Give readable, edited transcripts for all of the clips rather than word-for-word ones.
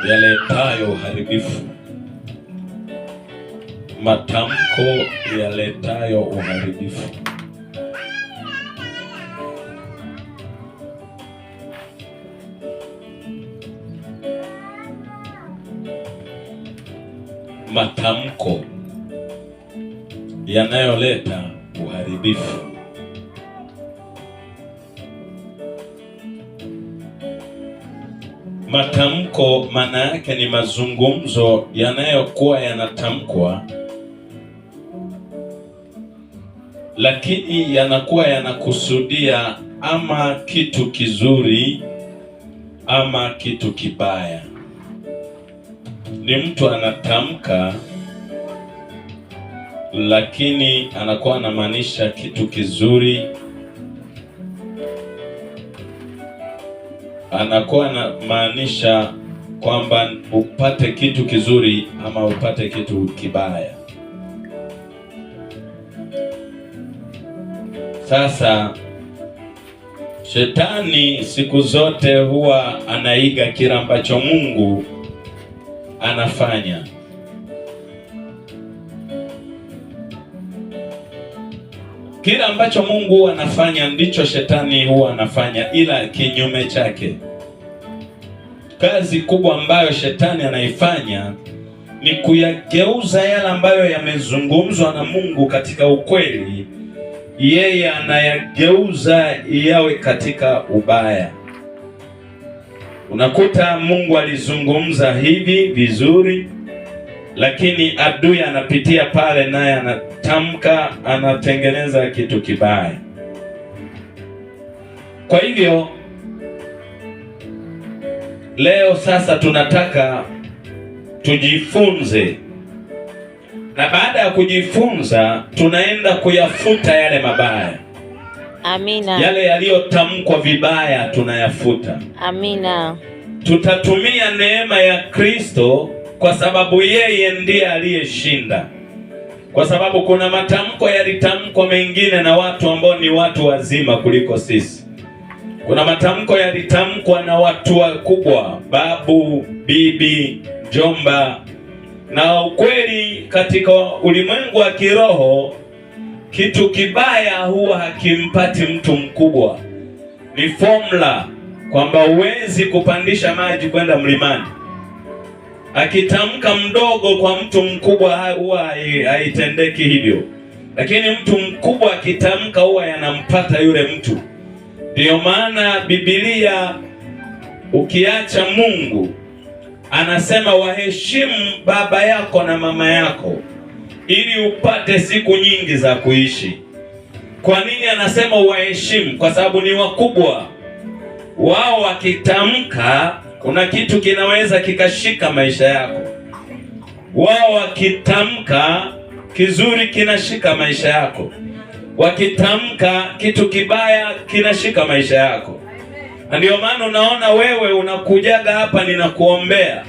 yaletayo uharibifu. Matamko yaletayo uharibifu. Matamko yanayoleta uharibifu. Matamko maana yake ni mazungumzo yanayokuwa yanatamkwa, lakini yanakuwa yanakusudia ama kitu kizuri ama kitu kibaya. Ni mtu anatamka lakini anakuwa anamaanisha kitu kizuri, anakuwa anamaanisha kwamba upate kitu kizuri ama upate kitu kibaya. Sasa Shetani siku zote huwa anaiga kile ambacho Mungu anafanya. Kile ambacho Mungu anafanya ndicho Shetani huwa anafanya, ila kinyume chake. Kazi kubwa ambayo Shetani anaifanya ni kuyageuza yale ambayo yamezungumzwa na Mungu katika ukweli, yeye anayageuza yawe katika ubaya. Unakuta Mungu alizungumza hivi vizuri, lakini adui anapitia pale naye anatamka, anatengeneza kitu kibaya. Kwa hivyo leo sasa tunataka tujifunze, na baada ya kujifunza tunaenda kuyafuta yale mabaya. Amina. Yale yaliyotamkwa vibaya tunayafuta. Amina. Tutatumia neema ya Kristo kwa sababu yeye ndiye aliyeshinda. Kwa sababu kuna matamko yalitamkwa mengine na watu ambao ni watu wazima kuliko sisi. Kuna matamko yalitamkwa na watu wakubwa, babu, bibi, jomba. Na ukweli katika ulimwengu wa kiroho, kitu kibaya huwa hakimpati mtu mkubwa. Ni formula kwamba huwezi kupandisha maji kwenda mlimani. Akitamka mdogo kwa mtu mkubwa huwa haitendeki hivyo, lakini mtu mkubwa akitamka huwa yanampata yule mtu. Ndio maana Biblia, ukiacha Mungu, anasema waheshimu baba yako na mama yako ili upate siku nyingi za kuishi. Kwa nini anasema waheshimu? Kwa sababu ni wakubwa. Wao wakitamka, kuna kitu kinaweza kikashika maisha yako. Wao wakitamka kizuri kinashika maisha yako, wakitamka kitu kibaya kinashika maisha yako. Na ndio maana unaona wewe unakujaga hapa ninakuombea,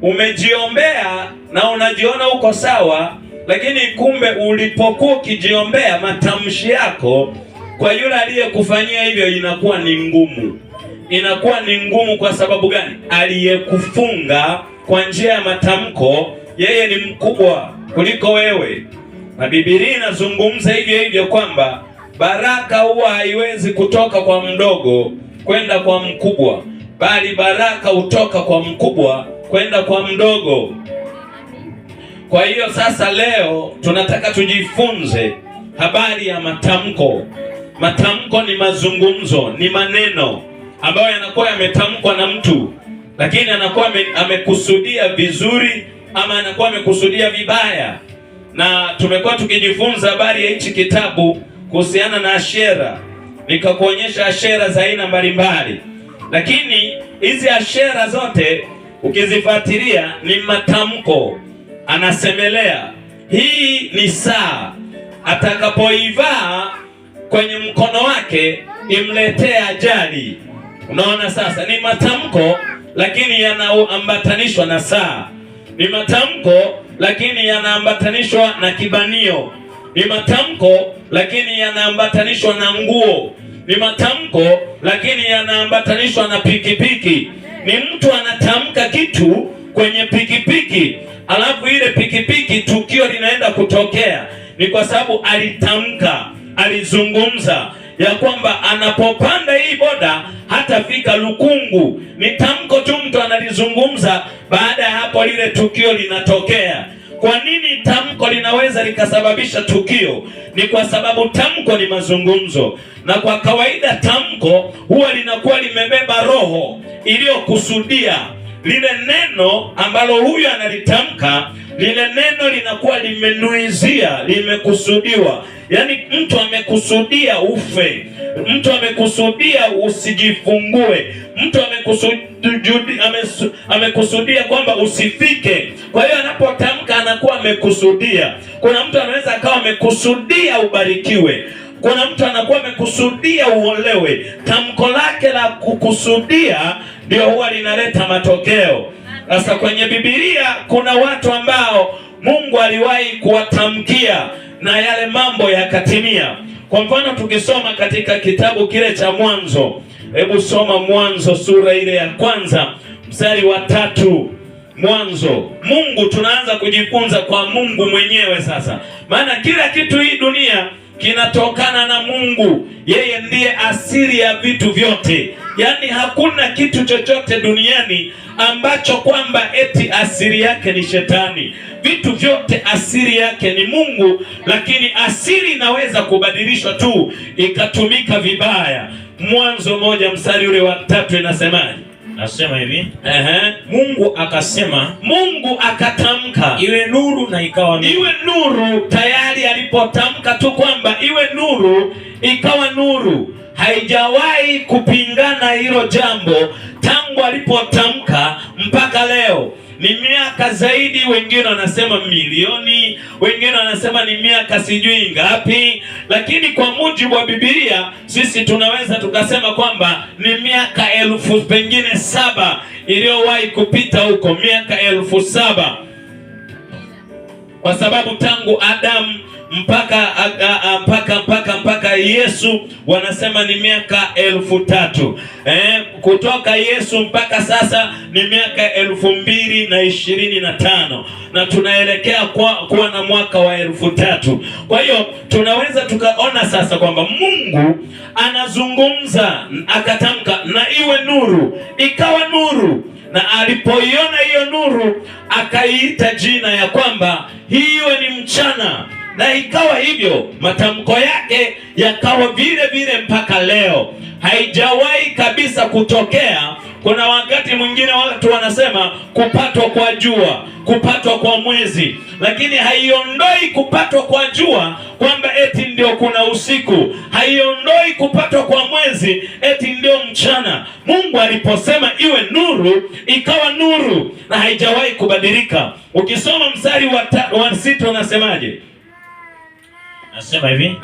umejiombea na unajiona uko sawa, lakini kumbe ulipokuwa ukijiombea matamshi yako kwa yule aliyekufanyia hivyo inakuwa ni ngumu. Inakuwa ni ngumu kwa sababu gani? Aliyekufunga kwa njia ya matamko, yeye ni mkubwa kuliko wewe. Na Biblia inazungumza hivyo kwamba baraka huwa haiwezi kutoka kwa mdogo kwenda kwa mkubwa, bali baraka hutoka kwa mkubwa kwenda kwa mdogo. Kwa hiyo sasa leo tunataka tujifunze habari ya matamko. Matamko ni mazungumzo, ni maneno ambayo yanakuwa yametamkwa na mtu, lakini anakuwa amekusudia vizuri ama anakuwa amekusudia vibaya. Na tumekuwa tukijifunza habari ya hichi kitabu kuhusiana na ashera. Nikakuonyesha ashera za aina mbalimbali, lakini hizi ashera zote ukizifuatilia ni matamko. Anasemelea hii ni saa, atakapoivaa kwenye mkono wake imletee ajali. Unaona sasa, ni matamko lakini yanaambatanishwa na saa. Ni matamko lakini yanaambatanishwa na kibanio. Ni matamko lakini yanaambatanishwa na nguo. Ni matamko lakini yanaambatanishwa na pikipiki. Ni mtu anatamka kitu kwenye pikipiki, alafu ile pikipiki tukio linaenda kutokea. Ni kwa sababu alitamka, alizungumza ya kwamba anapopanda hii boda hatafika Lukungu. Ni tamko tu mtu analizungumza, baada ya hapo lile tukio linatokea. Kwa nini tamko linaweza likasababisha tukio? Ni kwa sababu tamko ni mazungumzo, na kwa kawaida tamko huwa linakuwa limebeba roho iliyokusudia. Lile neno ambalo huyu analitamka, lile neno linakuwa limenuizia, limekusudiwa. Yaani mtu amekusudia ufe, mtu amekusudia usijifungue, mtu amekusudia kwamba usifike. Kwa hiyo anapotamka anakuwa amekusudia. Kuna mtu anaweza akawa amekusudia ubarikiwe, kuna mtu anakuwa amekusudia uolewe. Tamko lake la kukusudia ndio huwa linaleta matokeo. Sasa kwenye Biblia kuna watu ambao Mungu aliwahi kuwatamkia na yale mambo yakatimia. Kwa mfano tukisoma katika kitabu kile cha Mwanzo, hebu soma Mwanzo sura ile ya 1 mstari wa 3. Mwanzo. Mungu, tunaanza kujifunza kwa Mungu mwenyewe sasa, maana kila kitu hii dunia kinatokana na Mungu. Yeye ndiye asili ya vitu vyote. Yaani hakuna kitu chochote duniani ambacho kwamba eti asili yake ni shetani. Vitu vyote asili yake ni Mungu, lakini asili inaweza kubadilishwa tu ikatumika vibaya. Mwanzo 1 mstari ule wa 3 inasemaje? Nasema hivi. Mungu akasema, Mungu akatamka, iwe nuru, na ikawa nuru. Iwe nuru. Tayari alipotamka tu kwamba iwe nuru, ikawa nuru. Haijawahi kupingana hilo jambo tangu alipotamka mpaka leo. Ni miaka zaidi, wengine wanasema milioni, wengine wanasema ni miaka sijui ngapi, lakini kwa mujibu wa Biblia sisi tunaweza tukasema kwamba ni miaka 1000, pengine 7 iliyowahi kupita huko, miaka 7,000, kwa sababu tangu Adamu mpaka Yesu wanasema ni miaka 3,000. Kutoka Yesu mpaka sasa ni miaka 2025, na tunaelekea kuwa na mwaka wa 3,000. Kwa hiyo tunaweza tukaona sasa kwamba Mungu anazungumza, akatamka na iwe nuru, ikawa nuru. Na alipoiona hiyo nuru akaiita jina ya kwamba hiyo ni mchana, na ikawa hivyo. Matamko yake yakawa vile vile mpaka leo. Haijawahi kabisa kutokea. Kuna wakati mwingine watu wanasema kupatwa kwa jua, kupatwa kwa mwezi, lakini haiondoi kupatwa kwa jua kwamba eti ndio kuna usiku. Haiondoi kupatwa kwa mwezi eti ndio mchana. Mungu aliposema iwe nuru, ikawa nuru, na haijawahi kubadilika. Ukisoma mstari wa 6 unasemaje? Nasema hivi.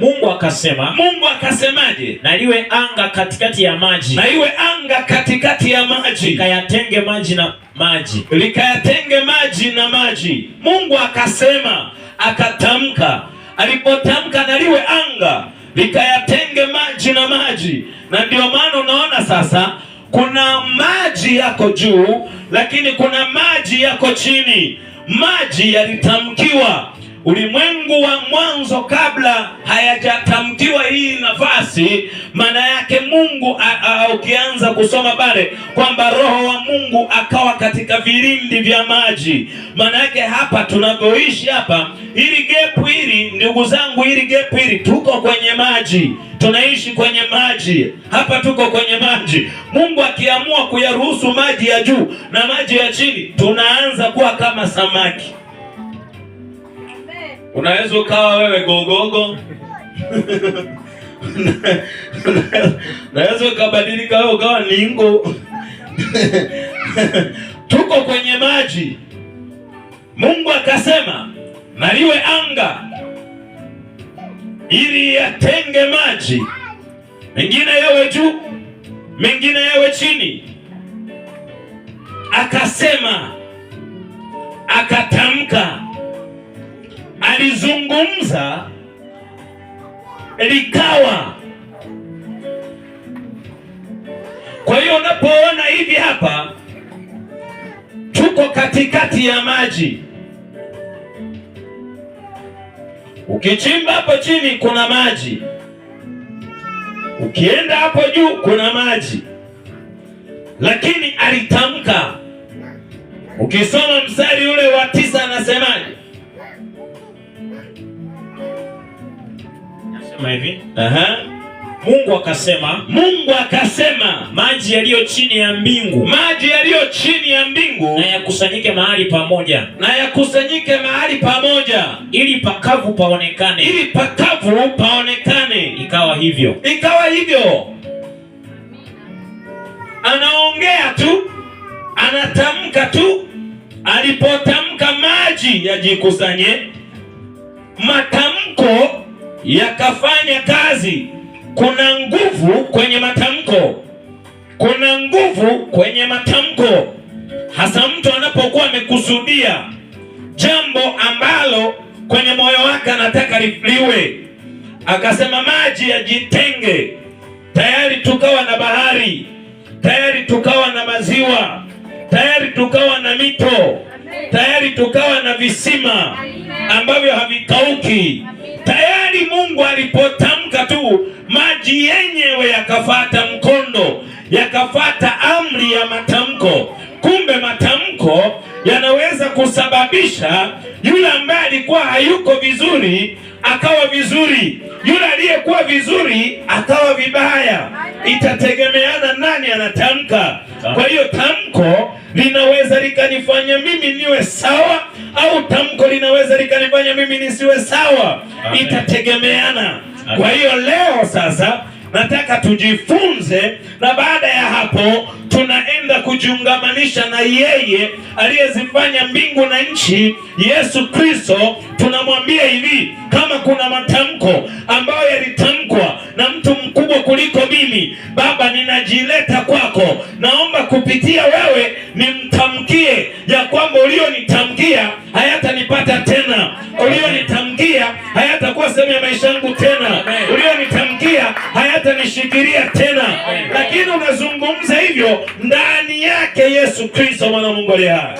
Mungu akasema. Mungu akasemaje? Na iwe anga katikati ya maji. Na iwe anga katikati ya maji. Likayatenge maji na maji. Likayatenge maji na maji. Mungu akasema, akatamka. Alipotamka na liwe anga, likayatenge maji na maji. Na ndio maana unaona sasa kuna maji yako juu, lakini kuna maji yako chini. Maji yalitamkiwa. Ulimwengu wa mwanzo kabla hayajatamkiwa hii nafasi, maana yake Mungu ukianza kusoma pale kwamba Roho wa Mungu akawa katika vilindi vya maji. Maana yake hapa tunavyoishi hapa, hili gap hili, ndugu zangu, hili gap hili, tuko kwenye maji. Tunaishi kwenye maji. Hapa tuko kwenye maji. Mungu akiamua kuyaruhusu maji ya juu na maji ya chini, tunaanza kuwa kama samaki. Unaweza ukawa wewe gogogo. Unaweza ukabadilika wewe ukawa ningo. Tuko kwenye maji. Mungu akasema na liwe anga, ili yatenge maji, mengine yawe juu, mengine yawe chini. Akasema, akatamka, alizungumza, likawa. Kwa hiyo unapoona hivi hapa tuko katikati ya maji. Ukichimba hapo chini kuna maji, ukienda hapo juu kuna maji, lakini alitamka. Ukisoma mstari ule wa 9 anasemaje? Nasema hivi. Mungu akasema maji yaliyo chini ya mbingu, na yakusanyike mahali pamoja, ili pakavu paonekane. Ikawa hivyo. Anaongea tu, anatamka tu. Alipotamka maji yajikusanye, matamko yakafanya kazi. Kuna nguvu kwenye matamko, hasa mtu anapokuwa amekusudia jambo ambalo kwenye moyo wake anataka liwe. Akasema maji yajitenge. Tayari tukawa na bahari, tayari tukawa na maziwa, tayari tukawa na mito, tayari tukawa na visima ambavyo havikauki. Tayari Mungu alipotamka tu, maji yenyewe yakafata mkondo, yakafata amri ya matamko. Kumbe matamko yanaweza kusababisha yule ambaye alikuwa hayuko vizuri akawa vizuri, yule aliyekuwa vizuri akawa vibaya. Itategemeana nani anatamka. Kwa hiyo tamko linaweza likanifanya mimi niwe sawa, au tamko linaweza likanifanya mimi nisiwe sawa. Itategemeana. Kwa hiyo leo sasa nataka tujifunze, na baada ya hapo tunaenda kujiungamanisha na yeye aliyezifanya mbingu na nchi, Yesu Kristo. Tunamwambia hivi, kama kuna matamko ambayo yalitamkwa na mtu mkubwa kuliko mimi, Baba, ninajileta kwako. Naomba kupitia wewe nimtamkie ya kwamba ulionitamkia hayatanipata tena, ulionitamkia hayatakuwa sehemu ya maisha yangu tena, ulionitamkia hayatanishikilia tena. Lakini unazungumza hivyo ndani yake Yesu Kristo, mwana wa Mungu aliye hai.